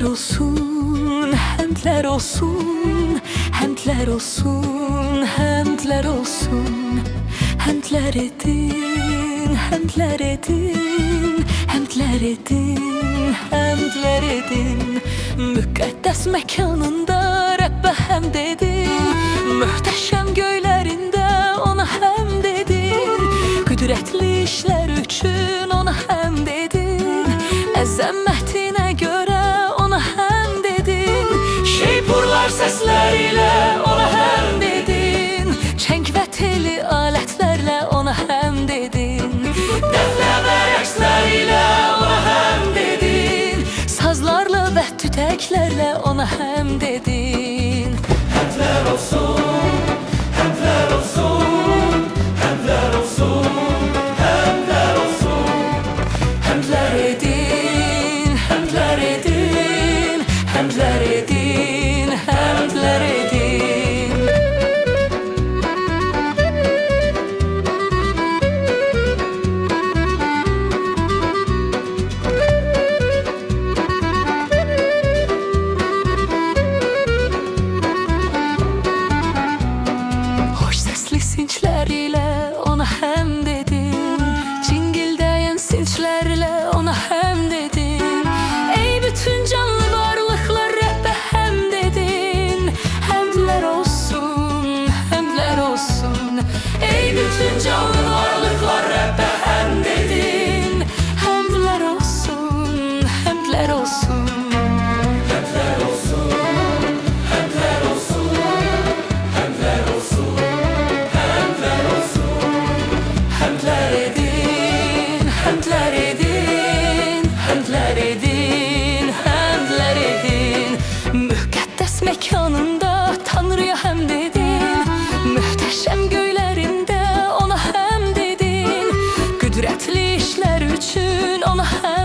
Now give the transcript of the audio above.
olsun, həmdlər olsun, həmdlər olsun, həmdlər olsun. Həmdlər edin, həmdlər edin, həmdlər edin, həmdlər edin. Müqəddəs məkanında Rəbbə həmd edin, möhtəşəm göylərində ona həmd edin. Qüdrətli işlər üçün ona həmd edin, əzəmətinə görə ona həmd edin. Şeypurlar səslərilə ona həmd edin, çəng və teli alətlərlə ona həmd edin. Dəflə və rəqslərlə ona həmd edin, sazlarla və tütəklərlə ona həmd edin. Həmdlər olsun, həmdlər olsun, həmdlər olsun, həmdlər olsun. Həmdlər edin, həmdlər edin, həmdlər edin, həmdlər edin. Sinclərlə ona həmd edin, cingildəyən sinclərlə ona həmd edin. Ey bütün canlı varlıqlar Rəbbə həmd edin. Həmdlər olsun, həmdlər olsun. Ey bütün canlı varlıqlar Rəbbə həmd edin. Həmdlər olsun, həmdlər olsun. Həmdlər olsun, həmdlər olsun, həmdlər olsun. Həmdlər edin, həmdlər edin, həmdlər edin, həmdlər edin. Müqəddəs məkanında Tanrıya həmd edin, möhtəşəm göylərində ona həmd edin. Qüdrətli işlər üçün ona həmd edin.